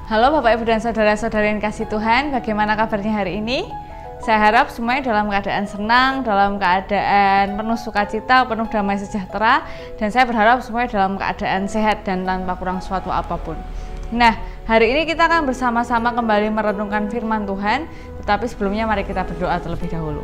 Halo Bapak Ibu dan Saudara-saudara yang kasih Tuhan, bagaimana kabarnya hari ini? Saya harap semuanya dalam keadaan senang, dalam keadaan penuh sukacita, penuh damai sejahtera, dan saya berharap semuanya dalam keadaan sehat dan tanpa kurang suatu apapun. Nah, hari ini kita akan bersama-sama kembali merenungkan firman Tuhan, tetapi sebelumnya mari kita berdoa terlebih dahulu.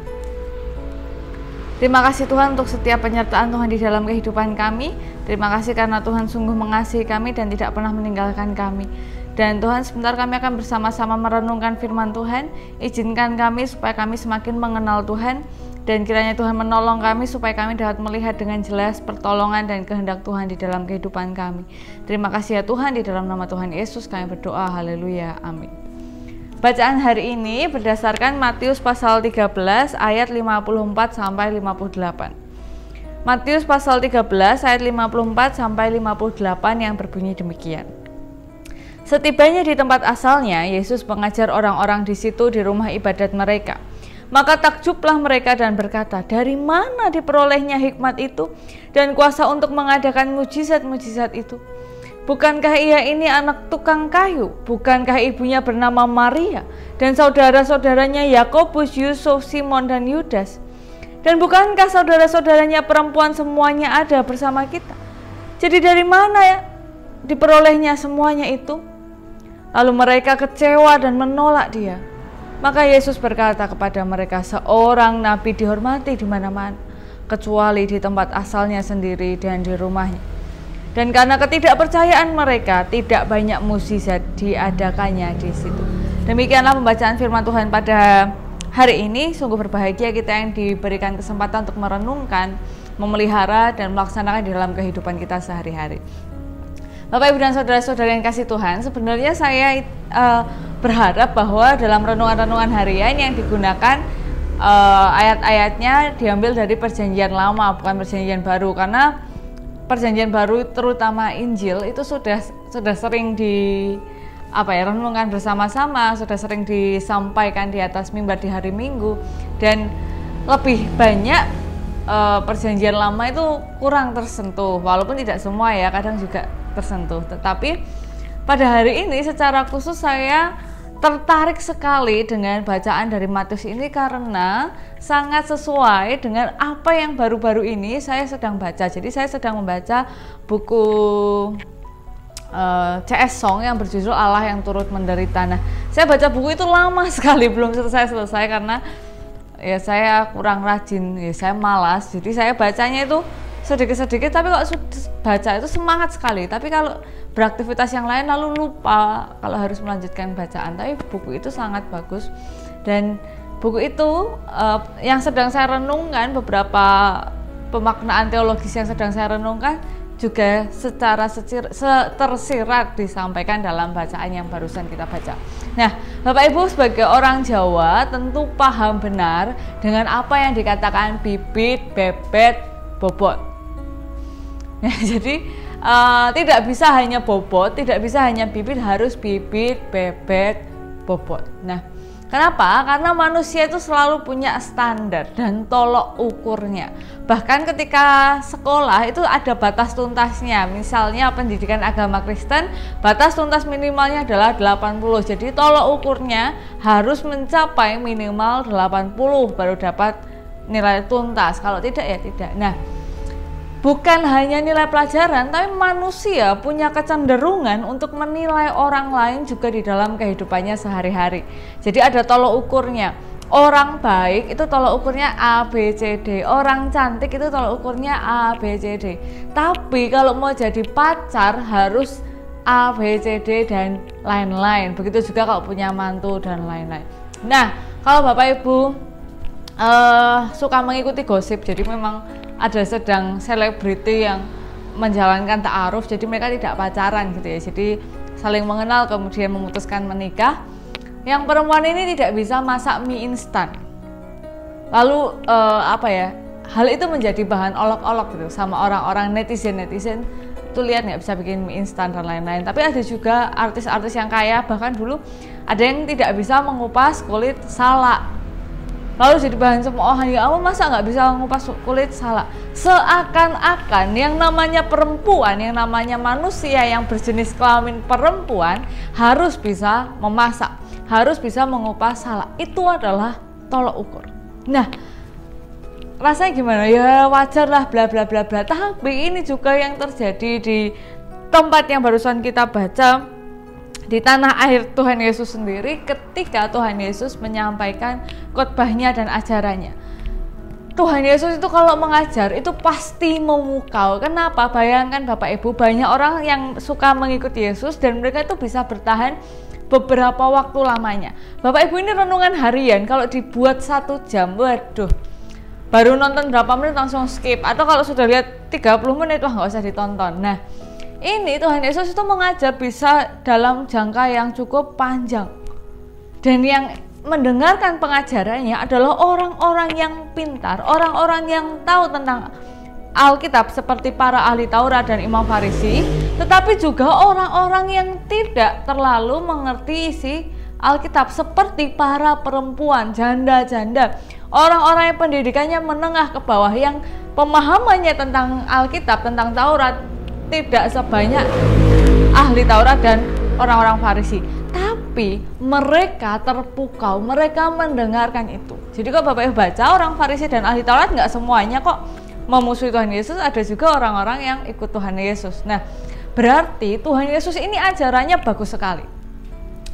Terima kasih Tuhan untuk setiap penyertaan Tuhan di dalam kehidupan kami. Terima kasih karena Tuhan sungguh mengasihi kami dan tidak pernah meninggalkan kami. Dan Tuhan, sebentar kami akan bersama-sama merenungkan firman Tuhan. Izinkan kami supaya kami semakin mengenal Tuhan, dan kiranya Tuhan menolong kami supaya kami dapat melihat dengan jelas pertolongan dan kehendak Tuhan di dalam kehidupan kami. Terima kasih ya Tuhan, di dalam nama Tuhan Yesus kami berdoa, haleluya, amin. Bacaan hari ini berdasarkan Matius pasal 13 ayat 54 sampai 58. Matius pasal 13 ayat 54 sampai 58 yang berbunyi demikian. Setibanya di tempat asalnya, Yesus mengajar orang-orang di situ di rumah ibadat mereka. Maka takjublah mereka dan berkata, dari mana diperolehnya hikmat itu dan kuasa untuk mengadakan mujizat-mujizat itu? Bukankah ia ini anak tukang kayu? Bukankah ibunya bernama Maria dan saudara-saudaranya Yakobus, Yusuf, Simon, dan Yudas? Dan bukankah saudara-saudaranya perempuan semuanya ada bersama kita? Jadi dari mana ya diperolehnya semuanya itu? Lalu mereka kecewa dan menolak dia. Maka Yesus berkata kepada mereka, seorang nabi dihormati di mana-mana, kecuali di tempat asalnya sendiri dan di rumahnya. Dan karena ketidakpercayaan mereka, tidak banyak mukjizat diadakannya di situ. Demikianlah pembacaan firman Tuhan pada hari ini. Sungguh berbahagia kita yang diberikan kesempatan untuk merenungkan, memelihara, dan melaksanakan di dalam kehidupan kita sehari-hari. Bapak, Ibu, dan Saudara-saudara yang kasih Tuhan, sebenarnya saya berharap bahwa dalam renungan-renungan harian yang digunakan ayat-ayatnya diambil dari Perjanjian Lama, bukan Perjanjian Baru, karena Perjanjian Baru terutama Injil itu sudah sering renungkan bersama-sama, sudah sering disampaikan di atas mimbar di hari Minggu, dan lebih banyak Perjanjian Lama itu kurang tersentuh, walaupun tidak semua ya, kadang juga tersentuh. Tetapi pada hari ini secara khusus saya tertarik sekali dengan bacaan dari Matius ini karena sangat sesuai dengan apa yang baru-baru ini saya sedang baca. Jadi saya sedang membaca buku C.S. Song yang berjudul Allah yang Turut Menderita. Nah, saya baca buku itu lama sekali, belum selesai karena ya saya kurang rajin, ya saya malas. Jadi saya bacanya itu sedikit-sedikit, tapi kalau baca itu semangat sekali. Tapi kalau beraktivitas yang lain lalu lupa kalau harus melanjutkan bacaan. Tapi buku itu sangat bagus, dan buku itu yang sedang saya renungkan, beberapa pemaknaan teologis yang sedang saya renungkan juga secara tersirat disampaikan dalam bacaan yang barusan kita baca. Nah, Bapak Ibu sebagai orang Jawa tentu paham benar dengan apa yang dikatakan bibit, bebet, bobot. Nah, jadi tidak bisa hanya bobot, tidak bisa hanya bibit, harus bibit, bebet, bobot. Nah, kenapa? Karena manusia itu selalu punya standar dan tolok ukurnya. Bahkan ketika sekolah itu ada batas tuntasnya. Misalnya pendidikan agama Kristen, batas tuntas minimalnya adalah 80. Jadi tolok ukurnya harus mencapai minimal 80 baru dapat nilai tuntas. Kalau tidak ya tidak. Nah, bukan hanya nilai pelajaran, tapi manusia punya kecenderungan untuk menilai orang lain juga di dalam kehidupannya sehari-hari. Jadi ada tolok ukurnya. Orang baik itu tolok ukurnya A, B, C, D. Orang cantik itu tolok ukurnya A, B, C, D. Tapi kalau mau jadi pacar harus A, B, C, D, dan lain-lain. Begitu juga kalau punya mantu dan lain-lain. Nah, kalau Bapak Ibu suka mengikuti gosip, jadi memang ada sedang selebriti yang menjalankan ta'aruf, jadi mereka tidak pacaran gitu ya, jadi saling mengenal kemudian memutuskan menikah. Yang perempuan ini tidak bisa masak mie instan, lalu hal itu menjadi bahan olok-olok gitu sama orang-orang netizen itu, lihat nggak bisa bikin mie instan dan lain-lain. Tapi ada juga artis-artis yang kaya, bahkan dulu ada yang tidak bisa mengupas kulit salak. lalu jadi bahan cemoohan, ya ampun masa nggak bisa ngupas kulit salak. Seakan-akan yang namanya perempuan, yang namanya manusia yang berjenis kelamin perempuan harus bisa memasak, harus bisa mengupas salak. Itu adalah tolok ukur. Nah, rasanya gimana? Ya wajar lah bla bla bla bla. Tapi ini juga yang terjadi di tempat yang barusan kita baca, di tanah air Tuhan Yesus sendiri, ketika Tuhan Yesus menyampaikan khotbahnya dan ajarannya. Tuhan Yesus itu kalau mengajar itu pasti memukau. Kenapa? Bayangkan Bapak Ibu, banyak orang yang suka mengikuti Yesus dan mereka itu bisa bertahan beberapa waktu lamanya. Bapak Ibu, ini renungan harian kalau dibuat 1 jam, waduh, baru nonton berapa menit langsung skip, atau kalau sudah lihat 30 menit wah nggak usah ditonton. Nah, ini Tuhan Yesus itu mengajar bisa dalam jangka yang cukup panjang, dan yang mendengarkan pengajarannya adalah orang-orang yang pintar, orang-orang yang tahu tentang Alkitab seperti para ahli Taurat dan Imam Farisi, tetapi juga orang-orang yang tidak terlalu mengerti isi Alkitab seperti para perempuan, janda-janda, orang-orang yang pendidikannya menengah ke bawah, yang pemahamannya tentang Alkitab, tentang Taurat tidak sebanyak ahli Taurat dan orang-orang Farisi. Tapi mereka terpukau, mereka mendengarkan itu. Jadi kalau Bapak Ibu baca, orang Farisi dan ahli Taurat nggak semuanya kok memusuhi Tuhan Yesus, ada juga orang-orang yang ikut Tuhan Yesus. Nah, berarti Tuhan Yesus ini ajarannya bagus sekali.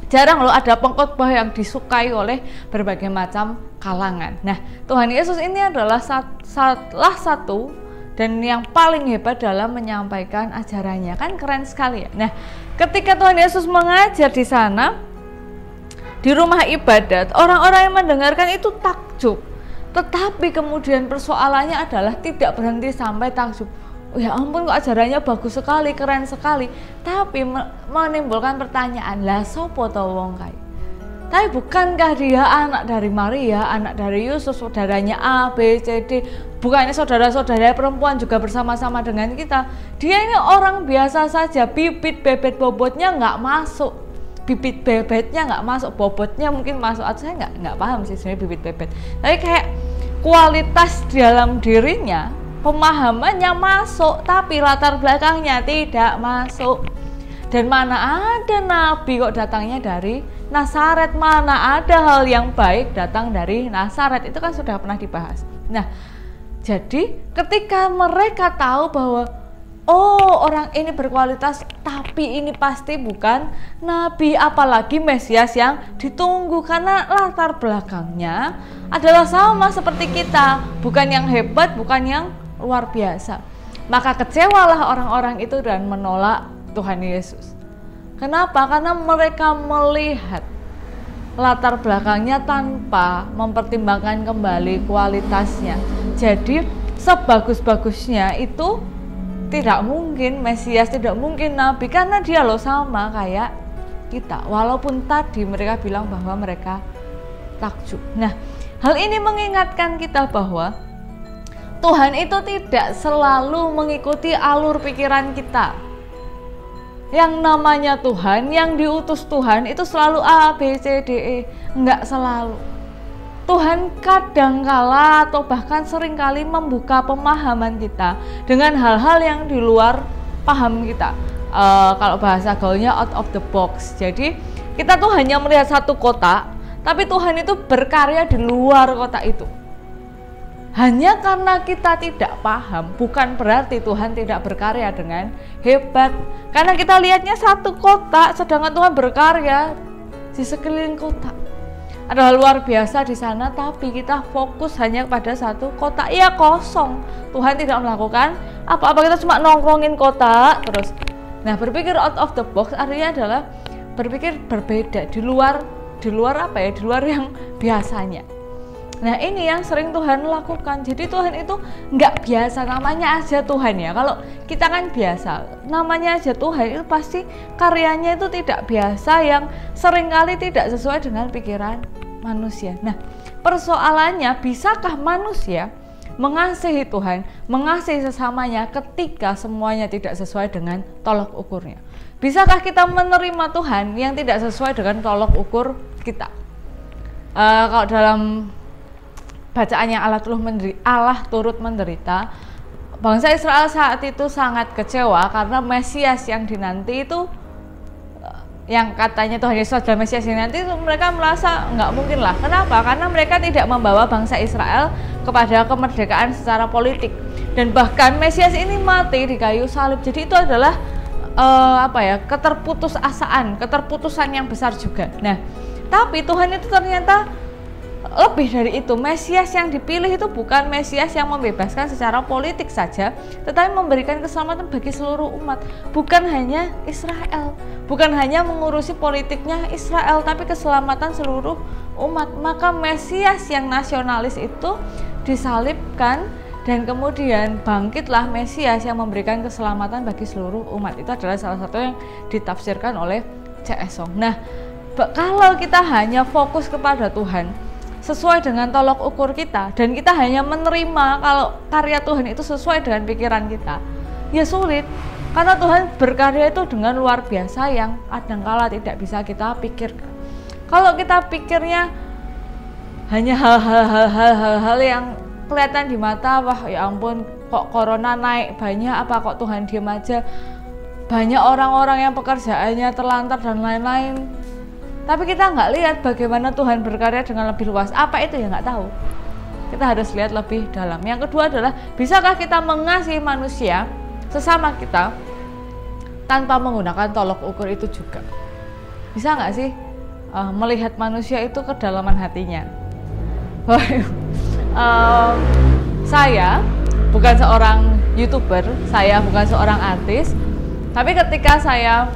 Jarang loh ada pengkhotbah yang disukai oleh berbagai macam kalangan. Nah, Tuhan Yesus ini adalah salah satu dan yang paling hebat dalam menyampaikan ajarannya. Kan keren sekali ya. Nah, ketika Tuhan Yesus mengajar di sana, di rumah ibadat, orang-orang yang mendengarkan itu takjub. Tetapi kemudian persoalannya adalah tidak berhenti sampai takjub. Oh ya ampun, kok ajarannya bagus sekali, keren sekali. Tapi menimbulkan pertanyaan, lah sopo to wong kae? Tapi bukankah dia anak dari Maria, anak dari Yusuf, saudaranya A, B, C, D? Bukannya saudara-saudara perempuan juga bersama-sama dengan kita? Dia ini orang biasa saja, bibit bebet bobotnya nggak masuk. Bibit bebetnya nggak masuk, bobotnya mungkin masuk. Atau saya nggak paham sih sebenarnya bibit bebet. Tapi kayak kualitas dalam dirinya, pemahamannya masuk, tapi latar belakangnya tidak masuk. Dan mana ada nabi kok datangnya dari Nazaret, mana ada hal yang baik datang dari Nazaret, itu kan sudah pernah dibahas. Nah, jadi ketika mereka tahu bahwa oh orang ini berkualitas, tapi ini pasti bukan nabi, apalagi Mesias yang ditunggu, karena latar belakangnya adalah sama seperti kita, bukan yang hebat, bukan yang luar biasa. Maka kecewalah orang-orang itu dan menolak Tuhan Yesus. Kenapa? Karena mereka melihat latar belakangnya tanpa mempertimbangkan kembali kualitasnya. Jadi sebagus-bagusnya itu tidak mungkin Mesias, tidak mungkin Nabi, karena dia loh sama kayak kita. Walaupun tadi mereka bilang bahwa mereka takjub. Nah, hal ini mengingatkan kita bahwa Tuhan itu tidak selalu mengikuti alur pikiran kita. Yang namanya Tuhan, yang diutus Tuhan itu selalu A, B, C, D, E. Enggak selalu. Tuhan kadangkala atau bahkan seringkali membuka pemahaman kita dengan hal-hal yang di luar paham kita. Kalau bahasa gaulnya out of the box. Jadi kita tuh hanya melihat satu kotak, tapi Tuhan itu berkarya di luar kotak itu. Hanya karena kita tidak paham, bukan berarti Tuhan tidak berkarya dengan hebat. Karena kita lihatnya satu kotak, sedangkan Tuhan berkarya di sekeliling kotak. Ada luar biasa di sana, tapi kita fokus hanya pada satu kotak, ya kosong. Tuhan tidak melakukan apa-apa, kita cuma nongkrongin kotak terus. Nah, berpikir out of the box artinya adalah berpikir berbeda, di luar apa ya? Di luar yang biasanya. Nah, ini yang sering Tuhan lakukan. Jadi Tuhan itu nggak biasa, namanya aja Tuhan ya. Kalau kita kan biasa, namanya aja Tuhan itu pasti karyanya itu tidak biasa, yang seringkali tidak sesuai dengan pikiran manusia. Nah, persoalannya, bisakah manusia mengasihi Tuhan, mengasihi sesamanya ketika semuanya tidak sesuai dengan tolok ukurnya? Bisakah kita menerima Tuhan yang tidak sesuai dengan tolok ukur kita? Kalau dalam bacaannya Allah turut menderita, bangsa Israel saat itu sangat kecewa karena Mesias yang dinanti itu, yang katanya Tuhan Yesus adalah Mesias yang dinanti itu, mereka merasa nggak mungkin lah. Kenapa? Karena mereka tidak membawa bangsa Israel kepada kemerdekaan secara politik, dan bahkan Mesias ini mati di kayu salib. Jadi itu adalah keterputusan yang besar juga. Nah, tapi Tuhan itu ternyata lebih dari itu. Mesias yang dipilih itu bukan Mesias yang membebaskan secara politik saja, tetapi memberikan keselamatan bagi seluruh umat. Bukan hanya Israel, bukan hanya mengurusi politiknya Israel, tapi keselamatan seluruh umat. Maka Mesias yang nasionalis itu disalibkan, dan kemudian bangkitlah Mesias yang memberikan keselamatan bagi seluruh umat. Itu adalah salah satu yang ditafsirkan oleh C.S. Song. Nah, kalau kita hanya fokus kepada Tuhan sesuai dengan tolok ukur kita, dan kita hanya menerima kalau karya Tuhan itu sesuai dengan pikiran kita, ya sulit. Karena Tuhan berkarya itu dengan luar biasa yang kadangkala tidak bisa kita pikirkan. Kalau kita pikirnya hanya hal-hal yang kelihatan di mata, wah ya ampun kok corona naik banyak, apa kok Tuhan diam aja, banyak orang-orang yang pekerjaannya terlantar dan lain-lain, tapi kita nggak lihat bagaimana Tuhan berkarya dengan lebih luas. Apa itu ya nggak tahu. Kita harus lihat lebih dalam. Yang kedua adalah, bisakah kita mengasihi manusia sesama kita tanpa menggunakan tolok ukur itu juga? Bisa nggak sih melihat manusia itu kedalaman hatinya? Saya bukan seorang YouTuber, saya bukan seorang artis, tapi ketika saya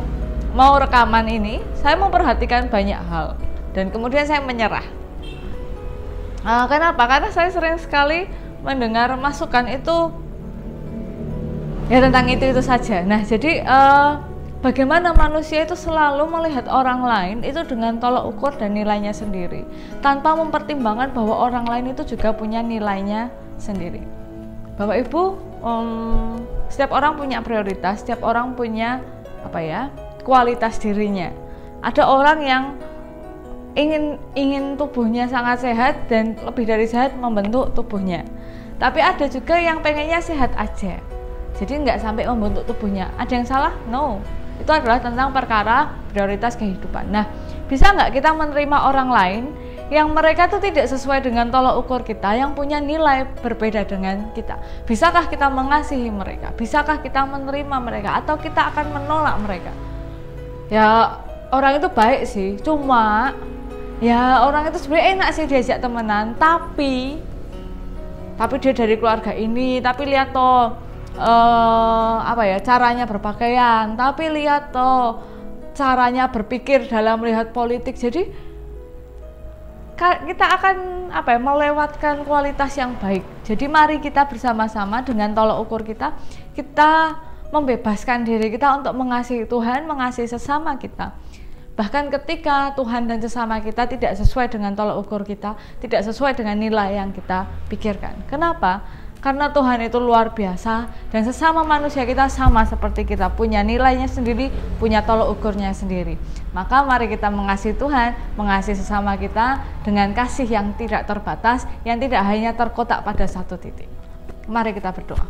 mau rekaman ini, saya memperhatikan banyak hal, dan kemudian saya menyerah. Kenapa? Karena saya sering sekali mendengar masukan itu ya tentang itu saja. Nah, jadi bagaimana manusia itu selalu melihat orang lain itu dengan tolak ukur dan nilainya sendiri, tanpa mempertimbangkan bahwa orang lain itu juga punya nilainya sendiri. Bapak Ibu, setiap orang punya prioritas, setiap orang punya kualitas dirinya. Ada orang yang ingin tubuhnya sangat sehat dan lebih dari sehat membentuk tubuhnya. Tapi ada juga yang pengennya sehat aja, jadi nggak sampai membentuk tubuhnya. Ada yang salah? No. Itu adalah tentang perkara prioritas kehidupan. Nah, bisa nggak kita menerima orang lain yang mereka tuh tidak sesuai dengan tolak ukur kita, yang punya nilai berbeda dengan kita? Bisakah kita mengasihi mereka? Bisakah kita menerima mereka? Atau kita akan menolak mereka? Ya, orang itu baik sih, cuma ya orang itu sebenarnya enak sih diajak temenan, tapi dia dari keluarga ini, tapi lihat toh caranya berpakaian, tapi lihat toh caranya berpikir dalam melihat politik. Jadi kita akan melewatkan kualitas yang baik. Jadi mari kita bersama-sama dengan tolak ukur kita membebaskan diri kita untuk mengasihi Tuhan, mengasihi sesama kita. Bahkan ketika Tuhan dan sesama kita tidak sesuai dengan tolak ukur kita, tidak sesuai dengan nilai yang kita pikirkan. Kenapa? Karena Tuhan itu luar biasa, dan sesama manusia kita sama seperti kita, punya nilainya sendiri, punya tolak ukurnya sendiri. Maka mari kita mengasihi Tuhan, mengasihi sesama kita dengan kasih yang tidak terbatas, yang tidak hanya terkotak pada satu titik. Mari kita berdoa.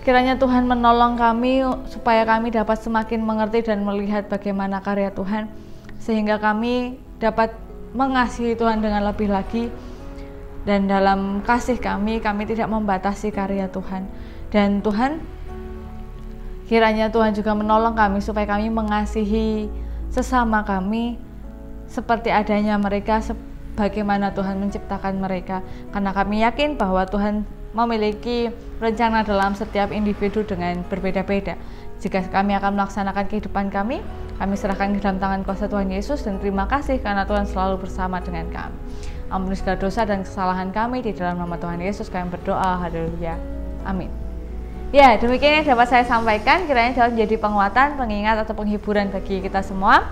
Kiranya Tuhan menolong kami supaya kami dapat semakin mengerti dan melihat bagaimana karya Tuhan, sehingga kami dapat mengasihi Tuhan dengan lebih lagi. Dan dalam kasih kami tidak membatasi karya Tuhan. Dan Tuhan, kiranya Tuhan juga menolong kami supaya kami mengasihi sesama kami seperti adanya mereka, sebagaimana Tuhan menciptakan mereka. Karena kami yakin bahwa Tuhan memiliki rencana dalam setiap individu dengan berbeda-beda. Jika kami akan melaksanakan kehidupan kami serahkan ke dalam tangan kuasa Tuhan Yesus, dan terima kasih karena Tuhan selalu bersama dengan kami. Ampuni segala dosa dan kesalahan kami, di dalam nama Tuhan Yesus kami berdoa. Haleluya. Amin. Ya, demikian yang dapat saya sampaikan. Kiranya dapat menjadi penguatan, pengingat atau penghiburan bagi kita semua.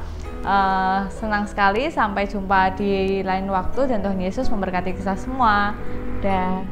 Senang sekali. Sampai jumpa di lain waktu, dan Tuhan Yesus memberkati kita semua. Dah.